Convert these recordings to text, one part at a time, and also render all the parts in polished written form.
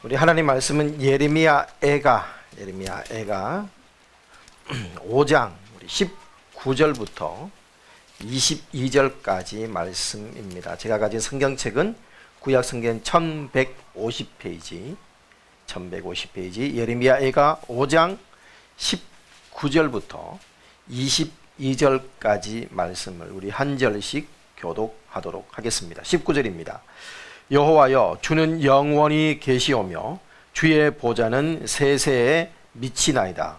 우리 하나님 말씀은 예레미야 애가 5장 19절부터 22절까지 말씀입니다. 제가 가진 성경책은 구약 성경 1150페이지 예레미야 애가 5장 19절부터 22절까지 말씀을 우리 한 절씩 교독하도록 하겠습니다. 19절입니다. 여호와여, 주는 영원히 계시오며 주의 보좌는 세세에 미치나이다.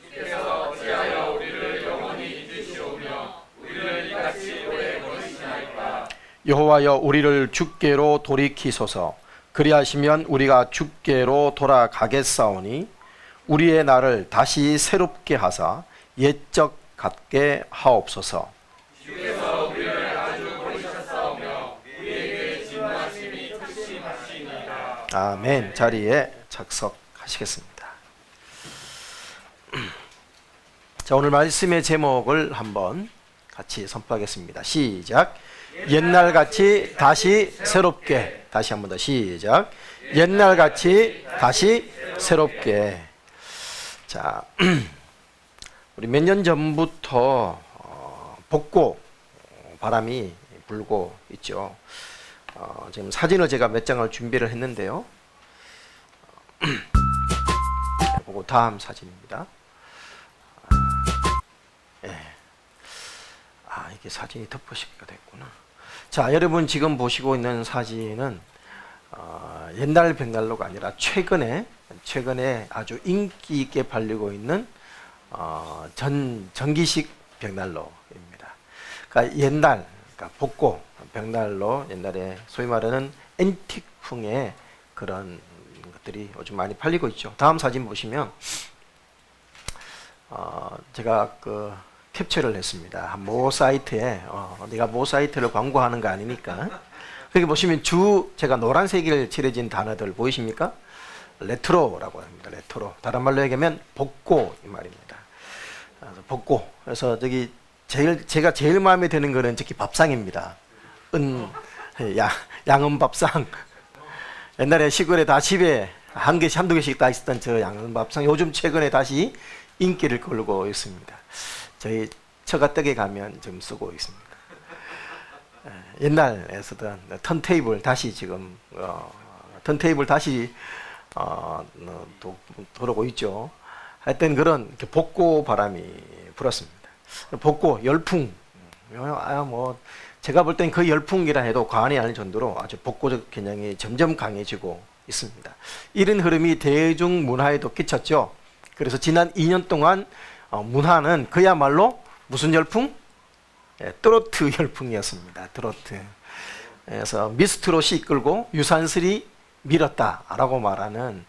주께서 어찌하여 우리를 영원히 잊으시오며 우리를 이같이 오래 버리시나이까. 여호와여, 우리를 주께로 돌이키소서. 그리하시면 우리가 주께로 돌아가겠사오니 우리의 날을 다시 새롭게 하사 옛적 같게 하옵소서. 주께서 우리를 아주 버리셨사오며 우리에게 진노하심이 극심하시니이다. 아멘. 자리에 착석하시겠습니다. 자, 오늘 말씀의 제목을 한번 같이 선포하겠습니다. 시작. 옛날같이 다시 새롭게. 다시 한번 더 시작. 옛날같이 다시 새롭게. 자, 우리 몇 년 전부터 복고 바람이 불고 있죠. 지금 사진을 제가 몇 장을 준비를 했는데요. 보고 다음 사진입니다. 이게 사진이 덮어씌기가 됐구나. 자, 여러분 지금 보시고 있는 사진은 옛날 벽난로가 아니라 최근에 아주 인기 있게 팔리고 있는 전기식 벽난로입니다. 그러니까 복고 벽난로, 옛날에 소위 말하는 앤틱풍의 그런 것들이 요즘 많이 팔리고 있죠. 다음 사진 보시면 제가 캡처를 했습니다. 모 사이트에 내가 모 사이트를 광고하는 거 아니니까. 여기 보시면 제가 노란색을 칠해진 단어들 보이십니까? 레트로라고 합니다. 레트로. 다른 말로 얘기하면 복고 이 말입니다. 복고. 그래서 제가 제일 마음에 드는 거는 특히 밥상입니다. 양은 밥상. 옛날에 시골에 다 집에 한 개씩 한두 개씩 다 있었던 저 양은 밥상. 요즘 최근에 다시 인기를 끌고 있습니다. 저희 처가댁에 가면 좀 쓰고 있습니다. 옛날에 쓰던 턴테이블 다시 지금 턴테이블 다시 돌아오고 있죠. 하여튼 그런 복고 바람이 불었습니다. 복고 열풍, 제가 볼 땐 그 열풍이라 해도 과언이 아닐 정도로 아주 복고적 경향이 점점 강해지고 있습니다. 이런 흐름이 대중문화에도 끼쳤죠. 그래서 지난 2년 동안 문화는 그야말로 무슨 열풍? 트로트 열풍이었습니다. 트로트. 그래서 미스트롯이 이끌고 유산슬이 밀었다라고 말하는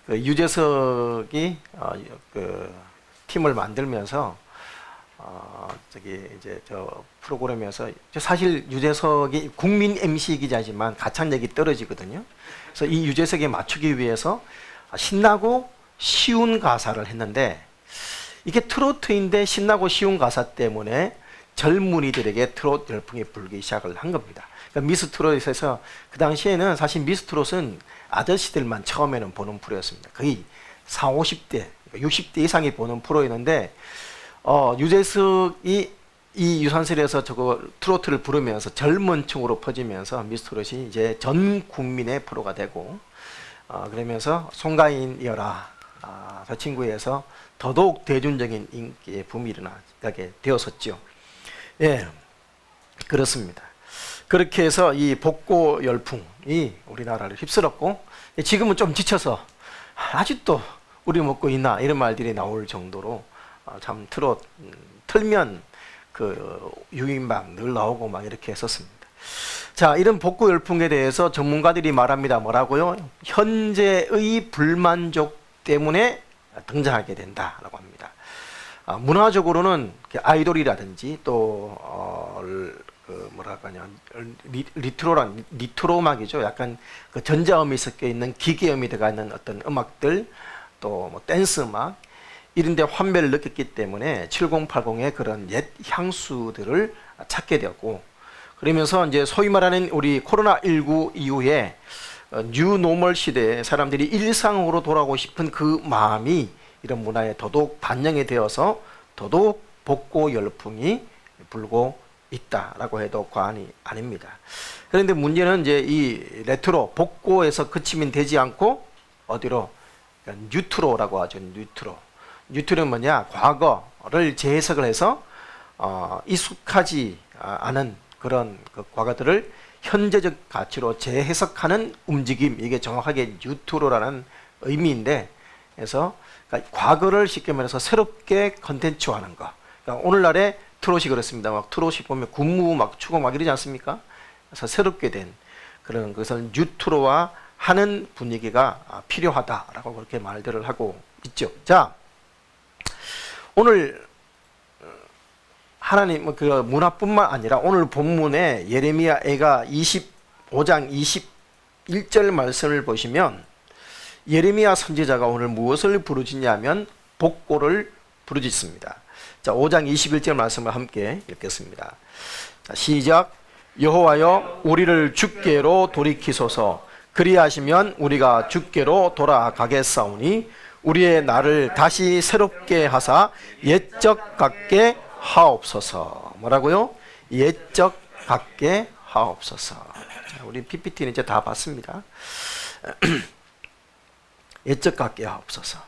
유재석이 팀을 만들면서 저 프로그램에서 사실 유재석이 국민 MC 기자지만 가창력이 떨어지거든요. 그래서 이 유재석에 맞추기 위해서 신나고 쉬운 가사를 했는데 이게 트로트인데 신나고 쉬운 가사 때문에 젊은이들에게 트로트 열풍이 불기 시작을 한 겁니다. 그러니까 미스트롯에서 그 당시에는 사실 미스트롯은 아저씨들만 처음에는 보는 프로였습니다. 거의 40, 50대, 60대 이상이 보는 프로였는데 유재석이 이 유산슬에서 저거 트로트를 부르면서 젊은 층으로 퍼지면서 미스트롯이 이제 전 국민의 프로가 되고 그러면서 송가인이어라 저 친구에서 더더욱 대중적인 인기의 붐이 일어나게 되었었죠. 예, 그렇습니다. 그렇게 해서 이 복고 열풍이 우리나라를 휩쓸었고 지금은 좀 지쳐서 아직도 우리 먹고 있나 이런 말들이 나올 정도로 참 틀면 유인방 늘 나오고 막 이렇게 했었습니다. 자, 이런 복고 열풍에 대해서 전문가들이 말합니다. 뭐라고요? 현재의 불만족 때문에 등장하게 된다라고 합니다. 문화적으로는 아이돌이라든지 또 리트로 음악이죠. 약간 그 전자음이 섞여 있는 기계음이 들어가 있는 어떤 음악들, 또 댄스 음악 이런 데 환멸을 느꼈기 때문에 7080의 그런 옛 향수들을 찾게 되었고, 그러면서 이제 소위 말하는 우리 코로나19 이후에 뉴노멀 시대에 사람들이 일상으로 돌아오고 싶은 그 마음이 이런 문화에 더더욱 반영이 되어서 더더욱 복고 열풍이 불고 있다라고 해도 과언이 아닙니다. 그런데 문제는 이제 이 레트로 복고에서 그치면 되지 않고 어디로 뉴트로라고 하죠. 뉴트로는 뭐냐? 과거를 재해석을 해서 익숙하지 않은 그런 그 과거들을 현재적 가치로 재해석하는 움직임, 이게 정확하게 뉴트로라는 의미인데, 그래서 그러니까 과거를 쉽게 말해서 새롭게 컨텐츠화하는 거. 그러니까 오늘날의 트롯이 그렇습니다. 막 트롯이 보면 군무 막 추고 막 이러지 않습니까? 그래서 새롭게 된 그런 것을 뉴트로화 하는 분위기가 필요하다라고 그렇게 말들을 하고 있죠. 자, 오늘 하나님 그 문화뿐만 아니라 오늘 본문에 예레미야가 25장 21절 말씀을 보시면 예레미야 선지자가 오늘 무엇을 부르짖냐면 복고를 부르짖습니다. 자, 5장 21절 말씀을 함께 읽겠습니다. 자, 시작. 여호와여 우리를 주께로 돌이키소서. 그리하시면 우리가 주께로 돌아가겠사오니 우리의 날을 다시 새롭게 하사 옛적 같게 하옵소서. 뭐라고요? 옛적 같게 하옵소서. 자, 우리 PPT는 이제 다 봤습니다. 옛적 같게 하옵소서.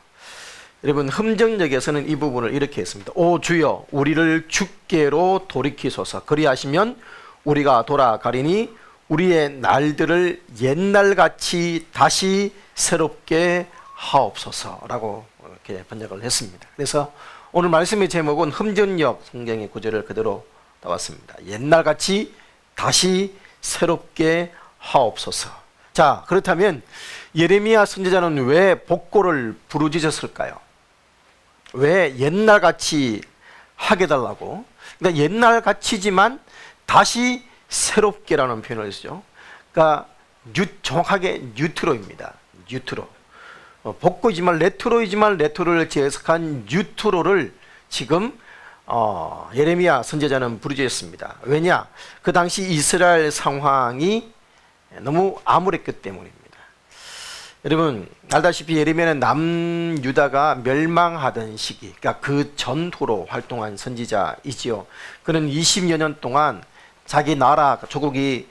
여러분, 흠정역에서는 이 부분을 이렇게 했습니다. 오 주여 우리를 주께로 돌이키소서. 그리하시면 우리가 돌아가리니 우리의 날들을 옛날같이 다시 새롭게 하옵소서라고 이렇게 번역을 했습니다. 그래서 오늘 말씀의 제목은 흠정역 성경의 구절을 그대로 따왔습니다. 옛날같이 다시 새롭게 하옵소서. 자, 그렇다면 예레미야 선지자는 왜 복고를 부르짖었을까요? 왜 옛날같이 하게 달라고? 그러니까 옛날같이지만 다시 새롭게라는 표현을 쓰죠. 그러니까 정확하게 뉴트로입니다. 뉴트로. 복고이지만 레트로를 재해석한 뉴트로를 지금 예레미야 선지자는 부르짖었습니다. 왜냐? 그 당시 이스라엘 상황이 너무 암울했기 때문입니다. 여러분 알다시피 예레미야는 남유다가 멸망하던 시기, 그러니까 그 전후로 활동한 선지자이지요. 그는 20여 년 동안 자기 나라 조국이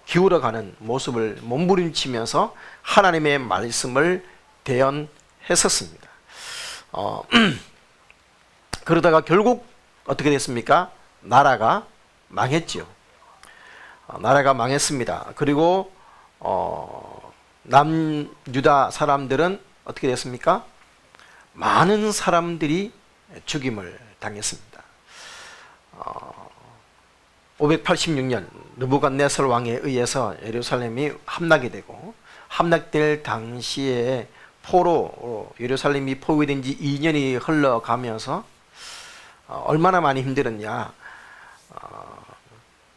기울어가는 모습을 몸부림치면서 하나님의 말씀을 대언했었습니다. 그러다가 결국 어떻게 됐습니까? 나라가 망했지요. 나라가 망했습니다. 그리고 남유다 사람들은 어떻게 됐습니까? 많은 사람들이 죽임을 당했습니다. 586년 느부갓네살 왕에 의해서 예루살렘이 함락이 되고, 함락될 당시에 포로 예루살렘이 포위된 지 2년이 흘러가면서 얼마나 많이 힘들었냐.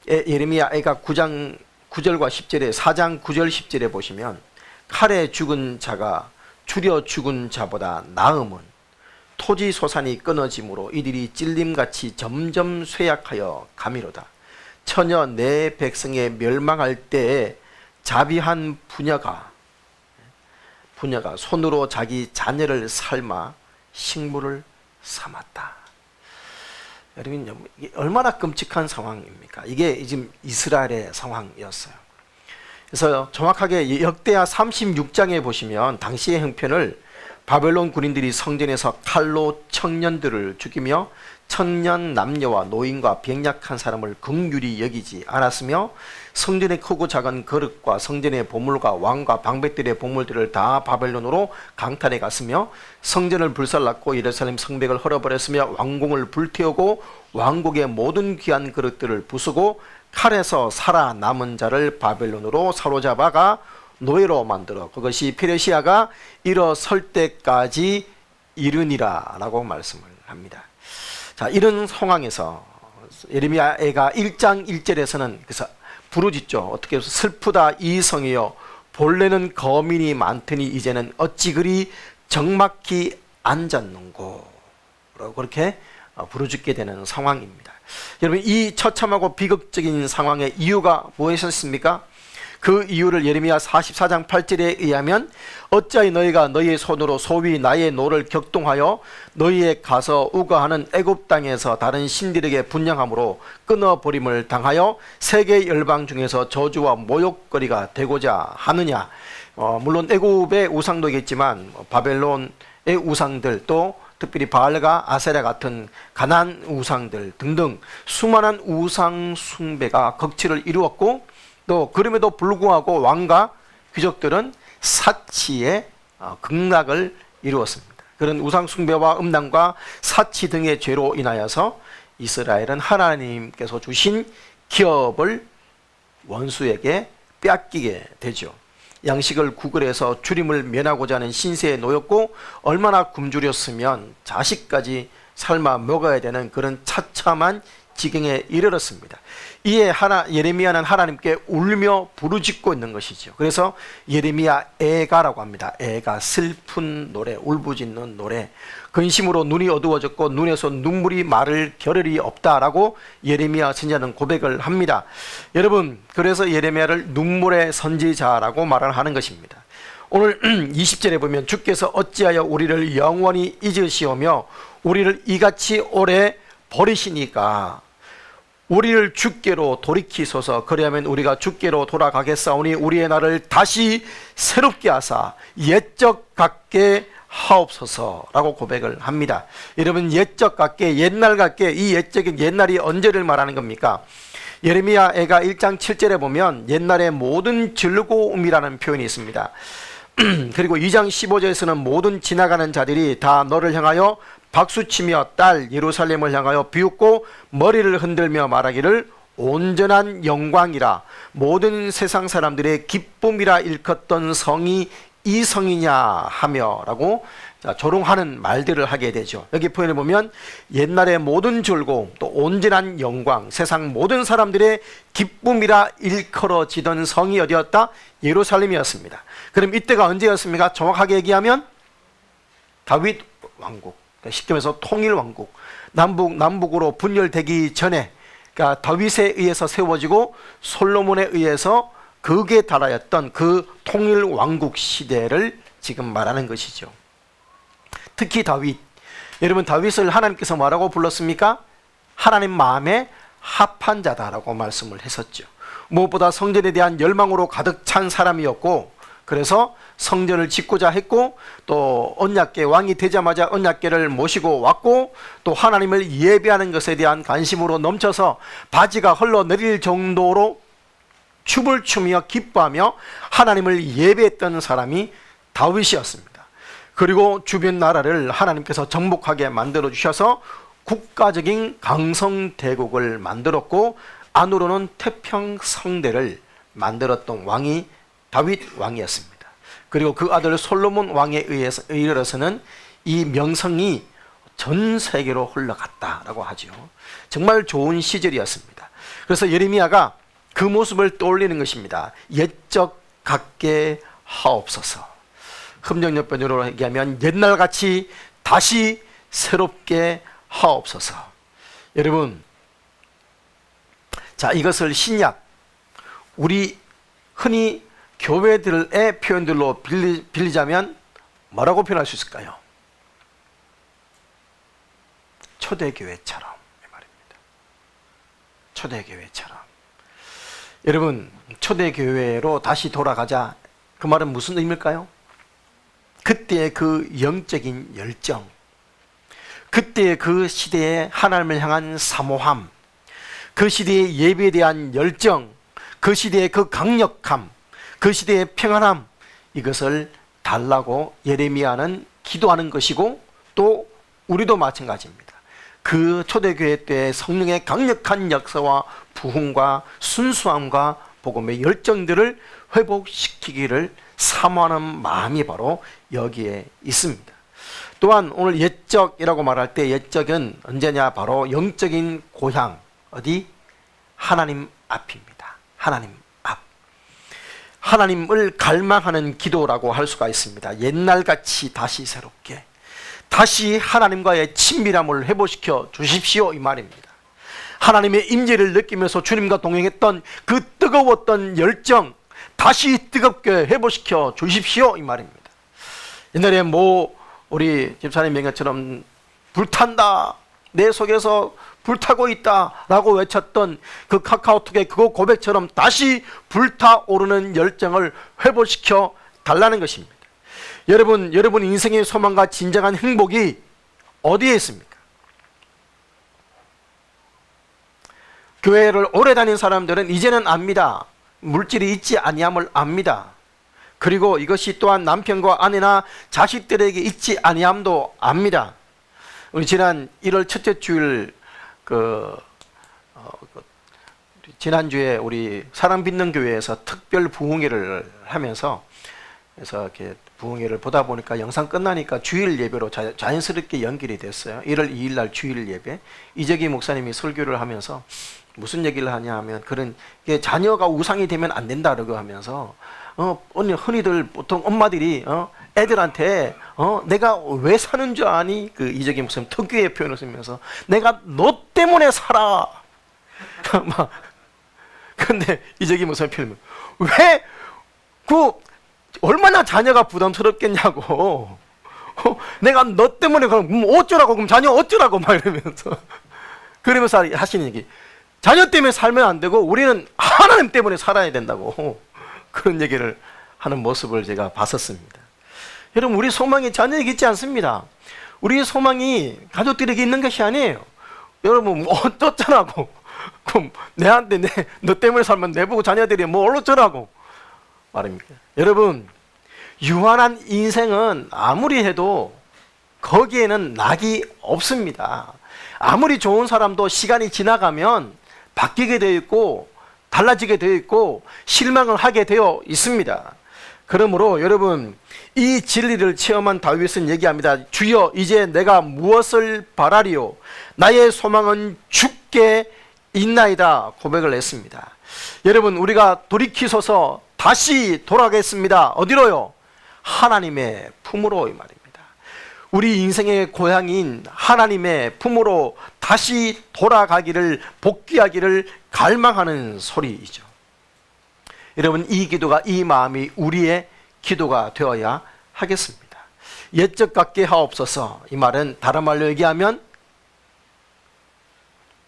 예레미야 애가 9장 9절과 10절에 4장 9절 10절에 보시면 칼에 죽은 자가 추려 죽은 자보다 나음은 토지 소산이 끊어짐으로 이들이 찔림같이 점점 쇠약하여 가미로다. 처녀 내 백성의 멸망할 때에 자비한 부녀가 손으로 자기 자녀를 삶아 식물을 삼았다. 여러분, 이게 얼마나 끔찍한 상황입니까? 이게 지금 이스라엘의 상황이었어요. 그래서 정확하게 역대하 36장에 보시면 당시의 형편을 바벨론 군인들이 성전에서 칼로 청년들을 죽이며 청년 남녀와 노인과 병약한 사람을 긍휼히 여기지 않았으며 성전의 크고 작은 그릇과 성전의 보물과 왕과 방백들의 보물들을 다 바벨론으로 강탈해 갔으며 성전을 불살랐고 예루살렘 성벽을 헐어버렸으며 왕궁을 불태우고 왕국의 모든 귀한 그릇들을 부수고 칼에서 살아남은 자를 바벨론으로 사로잡아가 노예로 만들어 그것이 페르시아가 일어설 때까지 이르니라 라고 말씀을 합니다. 자, 이런 상황에서 예레미야가 1장 1절에서는 그래서 부르짖죠. 어떻게 해서 슬프다 이 성이여 본래는 거민이 많더니 이제는 어찌 그리 적막히 앉았는고 라고 그렇게 부르짖게 되는 상황입니다. 여러분, 이 처참하고 비극적인 상황의 이유가 무엇이었습니까? 그 이유를 예레미야 44장 8절에 의하면 어찌하여 너희가 너희의 손으로 소위 나의 노를 격동하여 너희의 가서 우거하는 애굽 땅에서 다른 신들에게 분양함으로 끊어버림을 당하여 세계 열방 중에서 저주와 모욕거리가 되고자 하느냐. 물론 애굽의 우상도 있겠지만 바벨론의 우상들, 또 특별히 바알과 아세라 같은 가나안 우상들 등등 수많은 우상 숭배가 극치를 이루었고, 또 그럼에도 불구하고 왕과 귀족들은 사치의 극락을 이루었습니다. 그런 우상 숭배와 음란과 사치 등의 죄로 인하여서 이스라엘은 하나님께서 주신 기업을 원수에게 빼앗기게 되죠. 양식을 구걸해서 주림을 면하고자 하는 신세에 놓였고, 얼마나 굶주렸으면 자식까지 삶아 먹어야 되는 그런 처참한 지경에 이르렀습니다. 이에 예레미야는 하나님께 울며 부르짖고 있는 것이죠. 그래서 예레미야 애가라고 합니다. 애가, 슬픈 노래, 울부짖는 노래. 근심으로 눈이 어두워졌고 눈에서 눈물이 마를 겨를이 없다라고 예레미야 선지자는 고백을 합니다. 여러분, 그래서 예레미야를 눈물의 선지자라고 말을 하는 것입니다. 오늘 20절에 보면 주께서 어찌하여 우리를 영원히 잊으시오며 우리를 이같이 오래 버리시니까 우리를 주께로 돌이키소서. 그리하면 우리가 주께로 돌아가겠사오니 우리의 날을 다시 새롭게 하사 옛적 같게 하옵소서라고 고백을 합니다. 여러분, 옛적 같게, 옛날 같게, 이 옛적인 옛날이 언제를 말하는 겁니까? 예레미야 애가 1장 7절에 보면 옛날의 모든 즐거움이라는 표현이 있습니다. 그리고 2장 15절에서는 모든 지나가는 자들이 다 너를 향하여 박수치며 딸 예루살렘을 향하여 비웃고 머리를 흔들며 말하기를 온전한 영광이라 모든 세상 사람들의 기쁨이라 일컫던 성이 이 성이냐 하며 라고 조롱하는 말들을 하게 되죠. 여기 표현을 보면 옛날의 모든 즐거움, 또 온전한 영광, 세상 모든 사람들의 기쁨이라 일컬어지던 성이 어디였다? 예루살렘이었습니다. 그럼 이때가 언제였습니까? 정확하게 얘기하면 다윗 왕국, 쉽게 말해서 통일왕국, 남북으로 분열되기 전에, 그러니까 다윗에 의해서 세워지고 솔로몬에 의해서 극에 달하였던 그 통일왕국 시대를 지금 말하는 것이죠. 특히 다윗, 여러분, 다윗을 하나님께서 뭐라고 불렀습니까? 하나님 마음에 합한 자다라고 말씀을 했었죠. 무엇보다 성전에 대한 열망으로 가득 찬 사람이었고, 그래서 성전을 짓고자 했고, 또 언약궤, 왕이 되자마자 언약궤를 모시고 왔고, 또 하나님을 예배하는 것에 대한 관심으로 넘쳐서 바지가 흘러내릴 정도로 춤을 추며 기뻐하며 하나님을 예배했던 사람이 다윗이었습니다. 그리고 주변 나라를 하나님께서 정복하게 만들어 주셔서 국가적인 강성대국을 만들었고, 안으로는 태평성대를 만들었던 왕이 다윗 왕이었습니다. 그리고 그 아들 솔로몬 왕에 의해서 이르러서는 이 명성이 전 세계로 흘러갔다라고 하죠. 정말 좋은 시절이었습니다. 그래서 예레미야가 그 모습을 떠올리는 것입니다. 옛적 같게 하옵소서. 흠정역변으로 얘기하면 옛날같이 다시 새롭게 하옵소서. 여러분, 자, 이것을 신약, 우리 흔히 교회들의 표현들로 빌리자면 뭐라고 표현할 수 있을까요? 초대교회처럼 말입니다. 초대교회처럼. 여러분, 초대교회로 다시 돌아가자. 그 말은 무슨 의미일까요? 그때의 그 영적인 열정, 그때의 그 시대의 하나님을 향한 사모함, 그 시대의 예배에 대한 열정, 그 시대의 그 강력함, 그 시대의 평안함, 이것을 달라고 예레미야는 기도하는 것이고, 또 우리도 마찬가지입니다. 그 초대교회 때 성령의 강력한 역사와 부흥과 순수함과 복음의 열정들을 회복시키기를 사모하는 마음이 바로 여기에 있습니다. 또한 오늘 옛적이라고 말할 때 옛적은 언제냐? 바로 영적인 고향, 어디? 하나님 앞입니다. 하나님 앞. 하나님을 갈망하는 기도라고 할 수가 있습니다. 옛날같이 다시 새롭게, 다시 하나님과의 친밀함을 회복시켜 주십시오, 이 말입니다. 하나님의 임재를 느끼면서 주님과 동행했던 그 뜨거웠던 열정, 다시 뜨겁게 회복시켜 주십시오 이 말입니다. 옛날에 우리 집사님 얘기처럼 불탄다, 내 속에서 불타고 있다 라고 외쳤던 그 카카오톡의 그 고백처럼 다시 불타오르는 열정을 회복시켜 달라는 것입니다. 여러분 인생의 소망과 진정한 행복이 어디에 있습니까? 교회를 오래 다닌 사람들은 이제는 압니다. 물질이 있지 아니함을 압니다. 그리고 이것이 또한 남편과 아내나 자식들에게 있지 아니함도 압니다. 우리 지난 1월 첫째 주일 지난주에 우리 사랑빛는 교회에서 특별 부흥회를 하면서 그래서 이렇게 부흥회를 보다 보니까 영상 끝나니까 주일 예배로 자연스럽게 연결이 됐어요. 1월 2일 날 주일 예배. 이재기 목사님이 설교를 하면서 무슨 얘기를 하냐 하면 그런 자녀가 우상이 되면 안 된다라고 하면서 흔히들 보통 엄마들이 애들한테 내가 왜 사는 줄 아니? 그 이재기 목사님 특유의 표현을 쓰면서 내가 너 때문에 살아. 막 근데 이재기 목사님 표현은 왜 얼마나 자녀가 부담스럽겠냐고. 내가 너 때문에 그럼 어쩌라고, 그럼 자녀 어쩌라고 막 이러면서 그러면서 하시는 얘기. 자녀 때문에 살면 안 되고 우리는 하나님 때문에 살아야 된다고 그런 얘기를 하는 모습을 제가 봤었습니다. 여러분, 우리 소망이 자녀에게 있지 않습니다. 우리 소망이 가족들에게 있는 것이 아니에요. 여러분 어쩌라고. 그럼 내한테 너 때문에 살면 내보고 자녀들이 어쩌라고 말입니까? 여러분, 유한한 인생은 아무리 해도 거기에는 낙이 없습니다. 아무리 좋은 사람도 시간이 지나가면 바뀌게 되어 있고 달라지게 되어 있고 실망을 하게 되어 있습니다. 그러므로 여러분, 이 진리를 체험한 다윗은 얘기합니다. 주여, 이제 내가 무엇을 바라리요? 나의 소망은 주께 있나이다 고백을 했습니다. 여러분, 우리가 돌이키소서 다시 돌아가겠습니다. 어디로요? 하나님의 품으로 이 말입니다. 우리 인생의 고향인 하나님의 품으로 다시 돌아가기를, 복귀하기를 갈망하는 소리이죠. 여러분, 이 기도가, 이 마음이 우리의 기도가 되어야 하겠습니다. 옛적 같게 하옵소서. 이 말은 다른 말로 얘기하면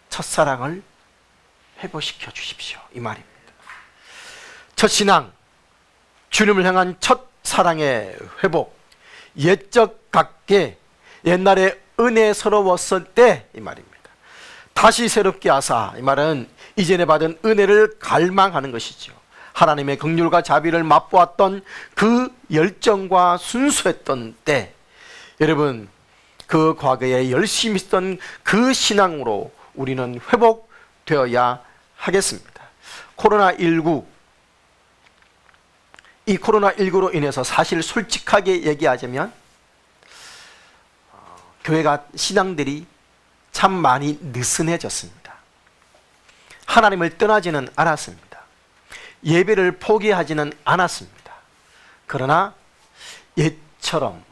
첫사랑을 회복시켜 주십시오 이 말입니다. 첫신앙, 주님을 향한 첫사랑의 회복, 옛적 같게 옛날에 은혜스러웠을 때 이 말입니다. 다시 새롭게 하사, 이 말은 이전에 받은 은혜를 갈망하는 것이죠. 하나님의 긍휼과 자비를 맛보았던 그 열정과 순수했던 때, 여러분, 그 과거에 열심히 했던 그 신앙으로 우리는 회복되어야 하겠습니다. 코로나19, 이 코로나19로 인해서 사실 솔직하게 얘기하자면 교회가, 신앙들이 참 많이 느슨해졌습니다. 하나님을 떠나지는 않았습니다. 예배를 포기하지는 않았습니다. 그러나 옛처럼,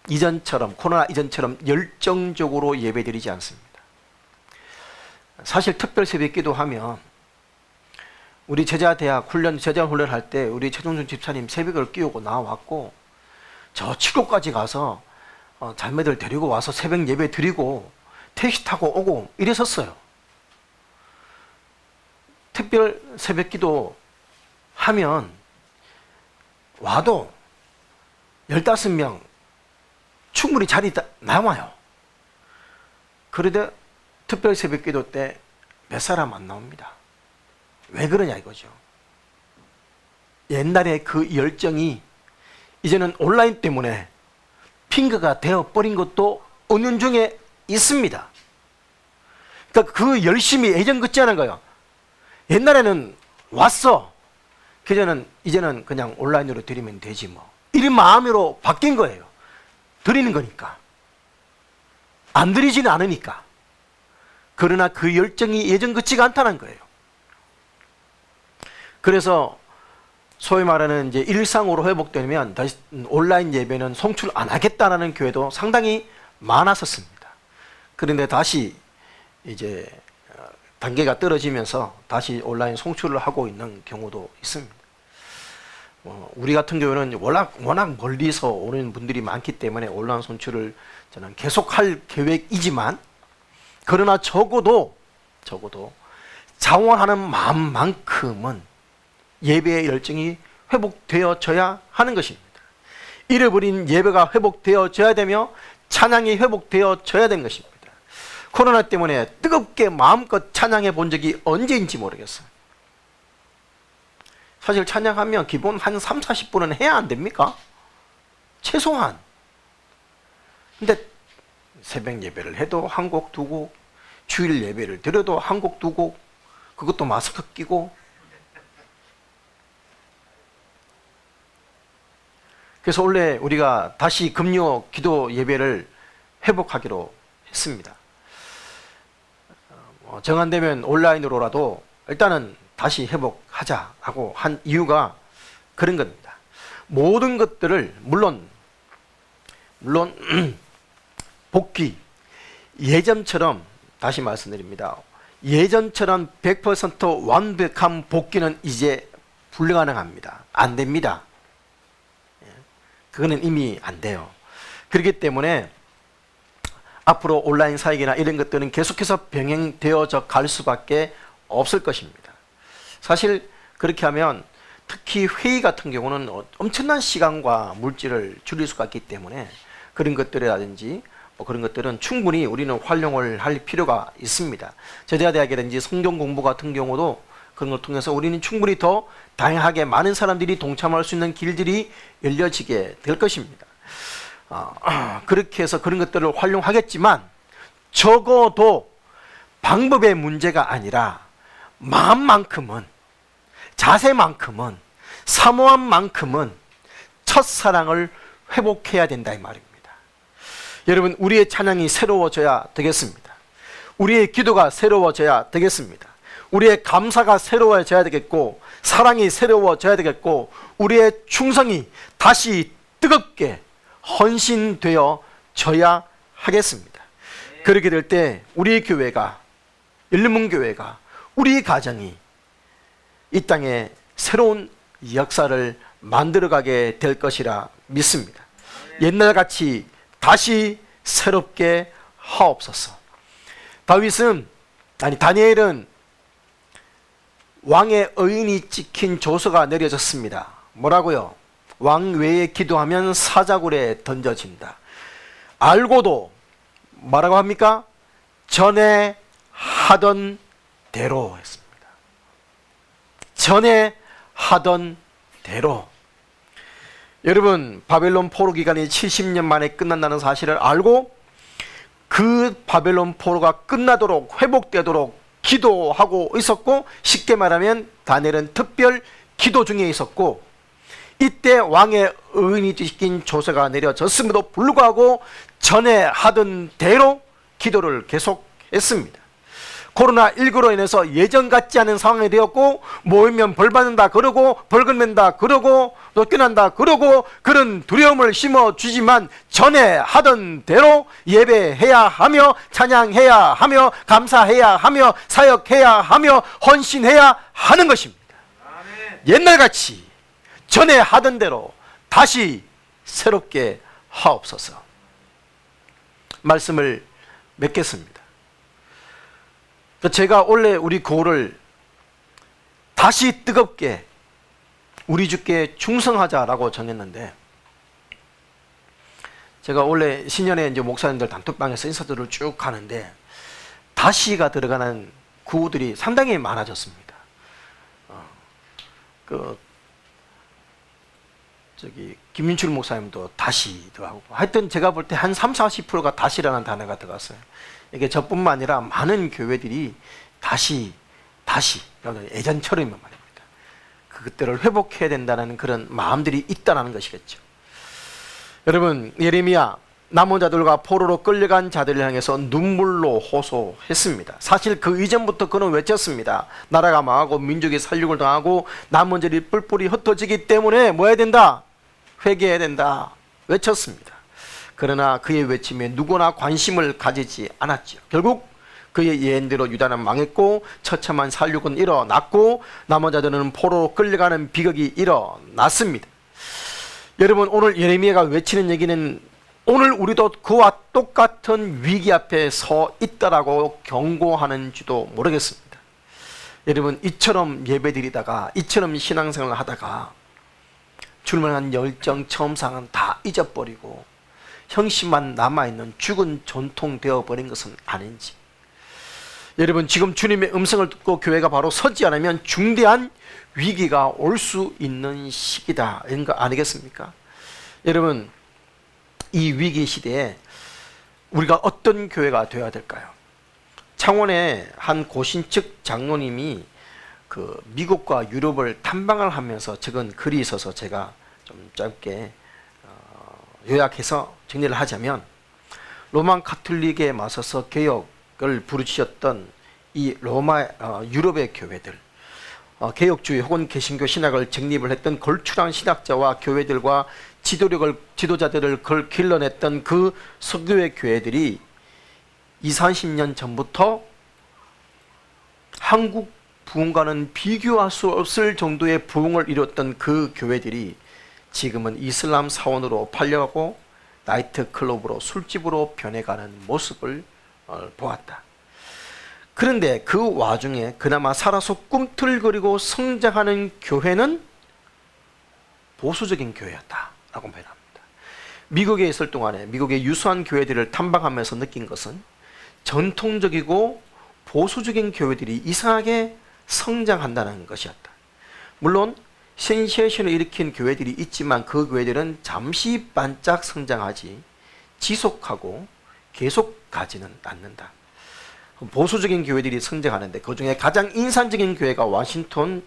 이전처럼, 코로나 이전처럼 열정적으로 예배드리지 않습니다. 사실 특별 새벽기도 하면 우리 제자대학 훈련, 제자 훈련할 때 우리 최종준 집사님 새벽을 끼우고 나왔고, 저 치고까지 가서 자매들 데리고 와서 새벽 예배 드리고 택시 타고 오고 이랬었어요. 특별 새벽기도 하면 와도 15명 충분히 자리 남아요. 그런데 특별 새벽기도 때 몇 사람 안 나옵니다. 왜 그러냐 이거죠. 옛날에 그 열정이 이제는 온라인 때문에 핑계가 되어버린 것도 은연중에 있습니다. 그러니까 그 열심히 애정 긋지 않은 거예요. 옛날에는 왔어. 이제는 그냥 온라인으로 드리면 되지 뭐. 이런 마음으로 바뀐 거예요. 드리는 거니까. 안 드리지는 않으니까. 그러나 그 열정이 예전 같지가 않다는 거예요. 그래서 소위 말하는 이제 일상으로 회복되면 다시 온라인 예배는 송출 안 하겠다라는 교회도 상당히 많았었습니다. 그런데 다시 이제 단계가 떨어지면서 다시 온라인 송출을 하고 있는 경우도 있습니다. 우리 같은 경우는 워낙 멀리서 오는 분들이 많기 때문에 온라인 송출을 저는 계속할 계획이지만, 그러나 적어도 자원하는 마음만큼은 예배의 열정이 회복되어져야 하는 것입니다. 잃어버린 예배가 회복되어져야 되며 찬양이 회복되어져야 되는 것입니다. 코로나 때문에 뜨겁게 마음껏 찬양해 본 적이 언제인지 모르겠어요. 사실 찬양하면 기본 한 3, 40분은 해야 안 됩니까? 최소한. 근데 새벽 예배를 해도 한 곡, 두 곡, 주일 예배를 드려도 한 곡, 두 곡, 그것도 마스크 끼고. 그래서 원래 우리가 다시 금요 기도 예배를 회복하기로 했습니다. 정한되면 온라인으로라도 일단은 다시 회복하자라고 한 이유가 그런 겁니다. 모든 것들을 물론 복귀, 예전처럼, 다시 말씀드립니다, 예전처럼 100% 완벽한 복귀는 이제 불가능합니다. 안 됩니다. 그거는 이미 안 돼요. 그렇기 때문에 앞으로 온라인 사역이나 이런 것들은 계속해서 병행되어져 갈 수밖에 없을 것입니다. 사실 그렇게 하면 특히 회의 같은 경우는 엄청난 시간과 물질을 줄일 수가 있기 때문에 그런 것들이라든지 그런 것들은 충분히 우리는 활용을 할 필요가 있습니다. 제자대학이라든지 성경 공부 같은 경우도 그런 걸 통해서 우리는 충분히 더 다양하게 많은 사람들이 동참할 수 있는 길들이 열려지게 될 것입니다. 그렇게 해서 그런 것들을 활용하겠지만 적어도 방법의 문제가 아니라 마음만큼은, 자세만큼은, 사모함만큼은 첫사랑을 회복해야 된다 이 말입니다. 여러분, 우리의 찬양이 새로워져야 되겠습니다. 우리의 기도가 새로워져야 되겠습니다. 우리의 감사가 새로워져야 되겠고, 사랑이 새로워져야 되겠고, 우리의 충성이 다시 뜨겁게 헌신되어져야 하겠습니다. 그렇게 될 때 우리 교회가, 열린문교회가, 우리 가정이 이 땅에 새로운 역사를 만들어가게 될 것이라 믿습니다. 옛날같이 다시 새롭게 하옵소서. 다니엘은 왕의 의인이 찍힌 조서가 내려졌습니다. 뭐라고요? 왕외에 기도하면 사자굴에 던져진다. 알고도 뭐라고 합니까? 전에 하던 대로 했습니다. 전에 하던 대로. 여러분, 바벨론 포로 기간이 70년 만에 끝난다는 사실을 알고 그 바벨론 포로가 끝나도록, 회복되도록 기도하고 있었고, 쉽게 말하면 다니엘은 특별 기도 중에 있었고, 이때 왕의 의인이 찍힌 조서가 내려졌음에도 불구하고 전에 하던 대로 기도를 계속했습니다. 코로나19로 인해서 예전 같지 않은 상황이 되었고, 모이면 벌 받는다 그러고, 벌금 낸다 그러고, 쫓겨난다 그러고, 그런 두려움을 심어주지만 전에 하던 대로 예배해야 하며, 찬양해야 하며, 감사해야 하며, 사역해야 하며, 헌신해야 하는 것입니다. 옛날같이 전에 하던 대로 다시 새롭게 하옵소서. 말씀을 맺겠습니다. 제가 원래 우리 교우를 다시 뜨겁게 우리 주께 충성하자라고 정했는데, 제가 원래 신년에 이제 목사님들 단톡방에서 인사들을 쭉 하는데 다시가 들어가는 구호들이 상당히 많아졌습니다. 김민출 목사님도 다시 들어가고, 하여튼 제가 볼 때 한 30-40%가 다시라는 단어가 들어갔어요. 이게 저뿐만 아니라 많은 교회들이 다시 예전처럼 말입니다. 그것들을 회복해야 된다는 그런 마음들이 있다는 것이겠죠. 여러분, 예레미야 남은 자들과 포로로 끌려간 자들을 향해서 눈물로 호소했습니다. 사실 그 이전부터 그는 외쳤습니다. 나라가 망하고 민족이 살육을 당하고 남은 자들이 뿔뿔이 흩어지기 때문에 뭐 해야 된다? 회개해야 된다 외쳤습니다. 그러나 그의 외침에 누구나 관심을 가지지 않았죠. 결국 그의 예언대로 유다는 망했고 처참한 살육은 일어났고 남은 자들은 포로로 끌려가는 비극이 일어났습니다. 여러분, 오늘 예레미야가 외치는 얘기는 오늘 우리도 그와 똑같은 위기 앞에 서 있다라고 경고하는지도 모르겠습니다. 여러분, 이처럼 예배드리다가 이처럼 신앙생활을 하다가 줄만한 열정, 처음상은 다 잊어버리고 형식만 남아있는 죽은 전통 되어버린 것은 아닌지. 여러분, 지금 주님의 음성을 듣고 교회가 바로 서지 않으면 중대한 위기가 올 수 있는 시기다, 이런 거 아니겠습니까? 여러분, 이 위기 시대에 우리가 어떤 교회가 되어야 될까요? 창원의 한 고신측 장로님이 그 미국과 유럽을 탐방을 하면서 적은 글이 있어서 제가 좀 짧게 요약해서 정리를 하자면, 로마 가톨릭에 맞서서 개혁을 부르짖었던 이 유럽의 교회들, 개혁주의 혹은 개신교 신학을 정립을 했던 걸출한 신학자와 교회들과 지도자들을 길러냈던 그 서교의 교회들이 20-30년 전부터 한국 부흥과는 비교할 수 없을 정도의 부흥을 이뤘던 그 교회들이 지금은 이슬람 사원으로 팔려가고 나이트클럽으로, 술집으로 변해가는 모습을 보았다. 그런데 그 와중에 그나마 살아서 꿈틀거리고 성장하는 교회는 보수적인 교회였다라고 표현합니다. 미국에 있을 동안에 미국의 유수한 교회들을 탐방하면서 느낀 것은 전통적이고 보수적인 교회들이 이상하게 성장한다는 것이었다. 물론 센세이션을 일으킨 교회들이 있지만 그 교회들은 잠시 반짝 성장하지 지속하고 계속 가지는 않는다. 보수적인 교회들이 성장하는데 그 중에 가장 인상적인 교회가 워싱턴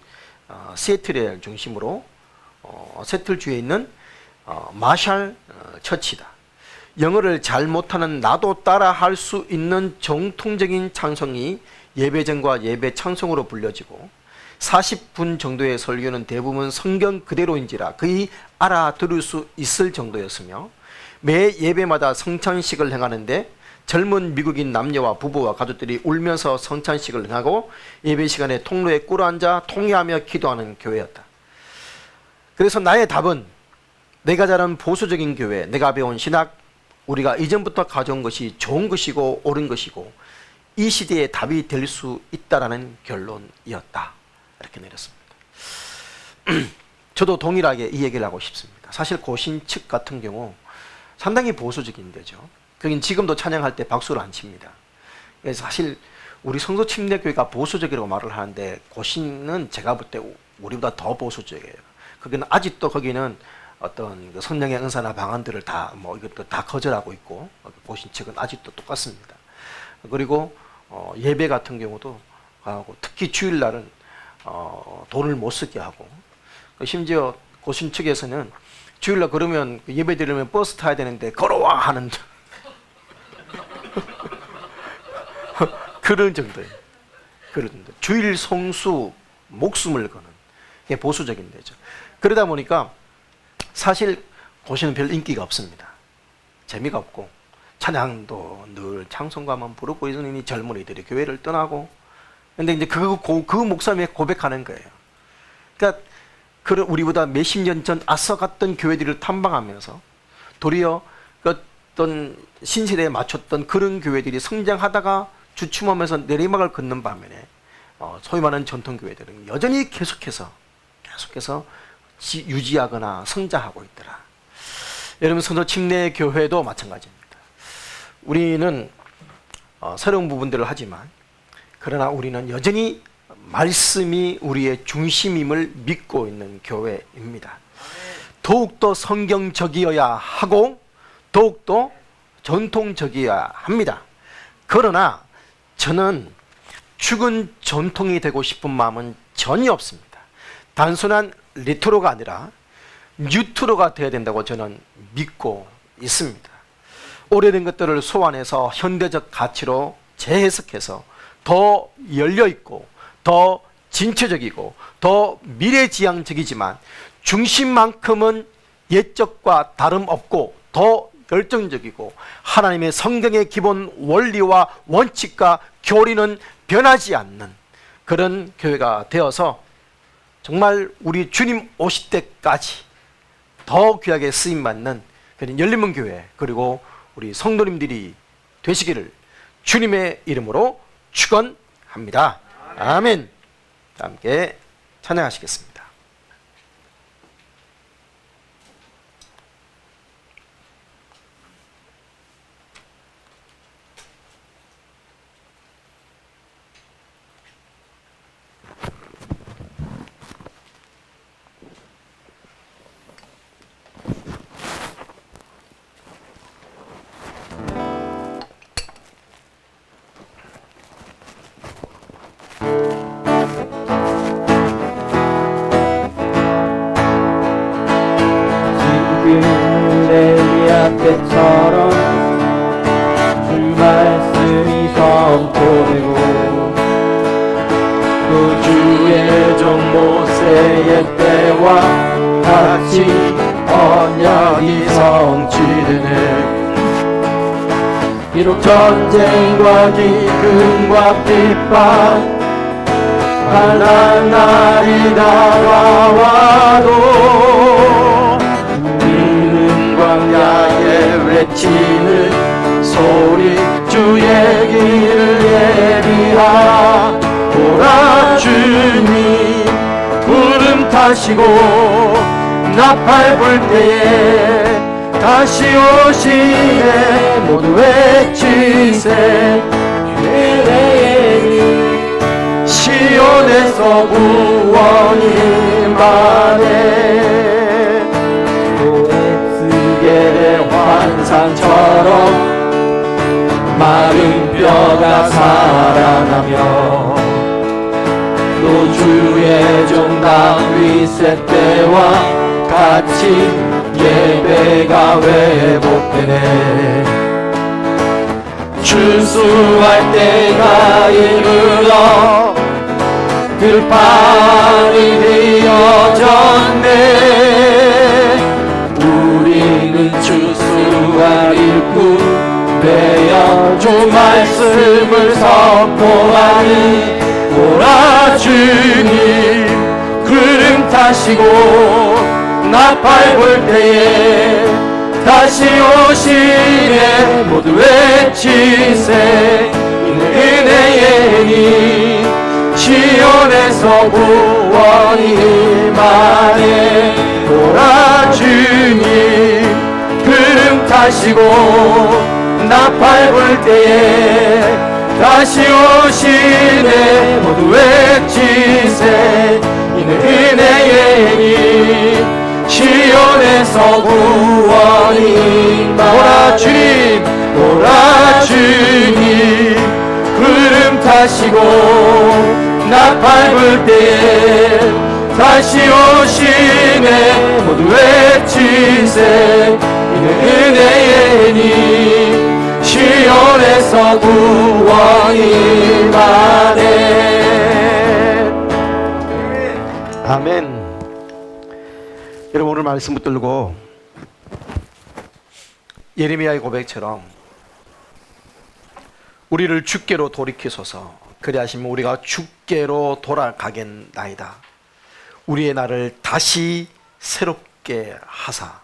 시애틀을 중심으로 시애틀주에 있는 마샬 처치다. 영어를 잘 못하는 나도 따라 할 수 있는 정통적인 찬송이 예배전과 예배 찬송으로 불려지고 40분 정도의 설교는 대부분 성경 그대로인지라 거의 알아들을 수 있을 정도였으며, 매 예배마다 성찬식을 행하는데 젊은 미국인 남녀와 부부와 가족들이 울면서 성찬식을 행하고 예배 시간에 통로에 꿇어앉아 통회하며 기도하는 교회였다. 그래서 나의 답은 내가 자란 보수적인 교회, 내가 배운 신학, 우리가 이전부터 가져온 것이 좋은 것이고 옳은 것이고 이 시대의 답이 될 수 있다라는 결론이었다, 이렇게 내렸습니다. 저도 동일하게 이 얘기를 하고 싶습니다. 사실 고신 측 같은 경우 상당히 보수적인 데죠. 그긴 지금도 찬양할 때 박수를 안 칩니다. 그래서 사실 우리 성도 침례교회가 보수적이라고 말을 하는데 고신은 제가 볼 때 우리보다 더 보수적이에요. 거기는 아직도 거기는 어떤 그 성령의 은사나 방언들을 다 이것도 다 거절하고 있고, 고신 측은 아직도 똑같습니다. 그리고 예배 같은 경우도 하고, 특히 주일날은 돈을 못 쓰게 하고, 심지어 고신 측에서는 주일날 그러면 예배 드리면 버스 타야 되는데 걸어와 하는 그런 정도예요. 그런 정도. 주일 성수 목숨을 거는 게 보수적인 데죠. 그러다 보니까 사실 고신은 별 인기가 없습니다. 재미가 없고 찬양도 늘 찬송가만 부르고 있으니 젊은이들이 교회를 떠나고, 근데 이제 그 목사님이 고백하는 거예요. 그러니까 우리보다 몇십 년 전 앞서 갔던 교회들을 탐방하면서 도리어 어떤 신시대에 맞췄던 그런 교회들이 성장하다가 주춤하면서 내리막을 걷는 반면에 소위 말하는 전통교회들은 여전히 계속해서 유지하거나 성장하고 있더라. 여러분, 성도 침례 교회도 마찬가지입니다. 우리는 새로운 부분들을 하지만 그러나 우리는 여전히 말씀이 우리의 중심임을 믿고 있는 교회입니다. 더욱더 성경적이어야 하고 더욱더 전통적이어야 합니다. 그러나 저는 죽은 전통이 되고 싶은 마음은 전혀 없습니다. 단순한 리트로가 아니라 뉴트로가 되어야 된다고 저는 믿고 있습니다. 오래된 것들을 소환해서 현대적 가치로 재해석해서 더 열려있고 더 진취적이고 더 미래지향적이지만 중심만큼은 옛적과 다름없고 더 열정적이고 하나님의 성경의 기본 원리와 원칙과 교리는 변하지 않는 그런 교회가 되어서 정말 우리 주님 오실 때까지 더 귀하게 쓰임받는 그런 열린문 교회, 그리고 우리 성도님들이 되시기를 주님의 이름으로 축원합니다. 아멘. 함께 찬양하시겠습니다. 때처럼 주 말씀이 선포되고 또 주의 종 모세의 때와 같이 언약이 성취되네. 비록 전쟁과 기근과 핍박 환난 날이 다가와도 광야에 외치는 소리 주의 길을 예비하오라. 주님 구름 타시고 나팔 불 때에 다시 오시네. 모두 외치세 은혜의 시온에서 구원이 임하네. 환상처럼 마른 뼈가 살아나며 또 주의 종 다윗의 때와 같이 예배가 회복되네. 준수할 때가 이르러 들판이 되어졌네. 우리는 주수할 일꾼 되어 주 말씀을 선포하니 오라. 주님 구름 타시고 나팔 불 때에 다시 오시네. 모두 외치세 은혜의 니 시온에서 구원이 임하네. 오라. 주님 구름 타시고 나팔 불 때에 다시 오시네. 모두 외치세 은혜의 니 시온에서 구원이 임하네. 오라. 주님 오라. 주님 구름 타시고 나팔 불 때에 다시 오시네. 모두 외치세 은혜의 니 시온에서 구원이 임하네. 아멘. 여러분, 오늘 말씀 붙들고 예레미야의 고백처럼 우리를 주께로 돌이키소서. 그리하시면 우리가 주께로 돌아가겠나이다. 우리의 날을 다시 새롭게 하사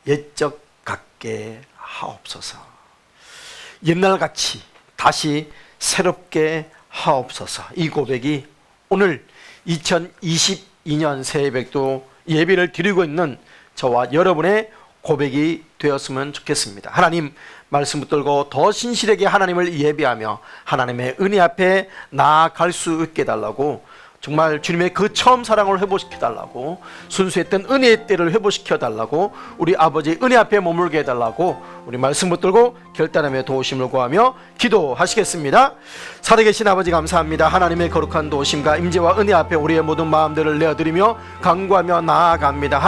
옛적 같게 하옵소서. 옛날같이 다시 새롭게 하옵소서. 이 고백이 오늘 2022년 새해백도 예배를 드리고 있는 저와 여러분의 고백이 되었으면 좋겠습니다. 하나님 말씀 붙들고 더 신실하게 하나님을 예배하며 하나님의 은혜 앞에 나아갈 수 있게 해달라고, 정말 주님의 그 처음 사랑을 회복시켜달라고, 순수했던 은혜의 때를 회복시켜달라고, 우리 아버지의 은혜 앞에 머물게 해달라고 우리 말씀 붙들고 결단하며 도우심을 구하며 기도하시겠습니다. 살아계신 아버지 감사합니다. 하나님의 거룩한 도우심과 임재와 은혜 앞에 우리의 모든 마음들을 내어드리며 간구하며 나아갑니다.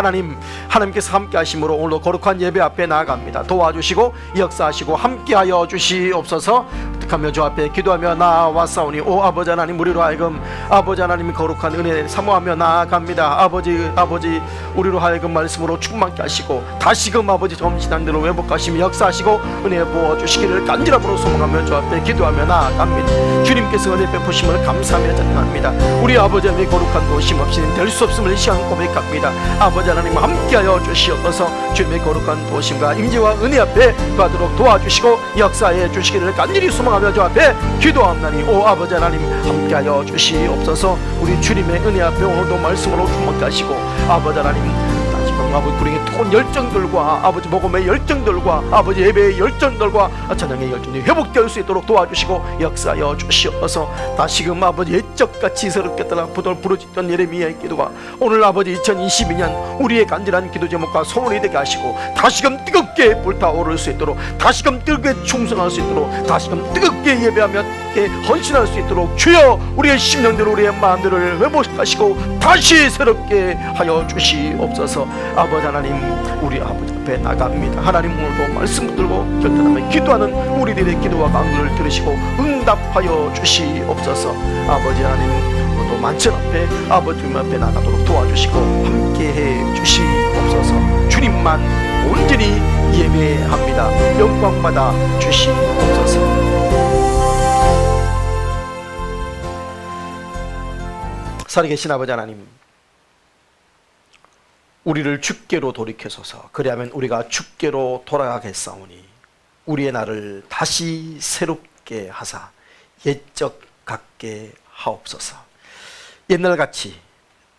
하나님께서 함께 하심으로 오늘도 거룩한 예배 앞에 나아갑니다. 도와주시고 역사하시고 함께하여 주시옵소서. 고백하며 주 앞에 기도하며 나아왔사오니 오 아버지 하나님, 우리로 하여금 아버지 하나님이 거룩한 은혜를 사모하며 나아갑니다. 아버지 우리로 하여금 말씀으로 충만케 하시고 다시금 아버지 정신한 대로 회복하시며 역사하시고 은혜 부어주시기를 간절함으로 소망하며 주 앞에 기도하며 나아갑니다. 주님께서 은혜 베푸심을 감사하며 찬양합니다. 우리 아버지 하나님의 거룩한 도우심 없이는 될 수 없음을 이 시간 고백합니다. 아버지 하나님 함께하여 주시옵소서. 주님의 거룩한 도우심과 임재와 은혜 앞에 가도록 도와주시고 역사해 주시기를 간절히 소망하며 주 앞에 기도합나니 오 아버지 하나님 함께하여 주시옵소서. 우리 주님의 은혜 앞에 오늘도 말씀으로 충만케 하시고 아버지 하나님 다시금 아버지 불행의 뜨거운 열정들과 아버지 복음의 열정들과 아버지 예배의 열정들과 찬양의 열정이 회복될 수 있도록 도와주시고 역사하여 주시옵소서. 다시금 아버지 옛적같이 새롭게 따라 부르짖던 예레미야의 기도가 오늘 아버지 2022년 우리의 간절한 기도 제목과 소원이 되게 하시고 다시금 뜨겁게 불타오를 수 있도록 다시금 뜨겁게 충성할 수 있도록 다시금 뜨겁게 예배하며 헌신할 수 있도록 주여 우리의 심령들 우리의 마음들을 회복하시고 다시 새롭게 하여 주시옵소서. 아버지 하나님, 우리 아버지 앞에 나갑니다. 하나님, 오늘도 말씀 붙들고 결단하며 기도하는 우리들의 기도와 간구를 들으시고 응답하여 주시옵소서. 아버지 하나님, 오늘도 만천 앞에 아버지 주님 앞에 나가도록 도와주시고 함께해 주시옵소서. 주님만 온전히 예배합니다. 영광받아 주시옵소서. 살아계신 아버지 하나님, 우리를 주께로 돌이켜소서. 그리하면 우리가 주께로 돌아가겠사오니 우리의 날을 다시 새롭게 하사 옛적 같게 하옵소서. 옛날같이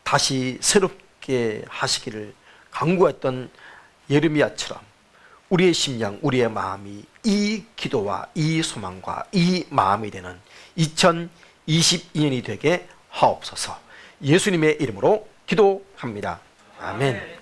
다시 새롭게 하시기를 간구했던 예레미야처럼 우리의 심령, 우리의 마음이 이 기도와 이 소망과 이 마음이 되는 2022년이 되게 하옵소서. 예수님의 이름으로 기도합니다. 아멘.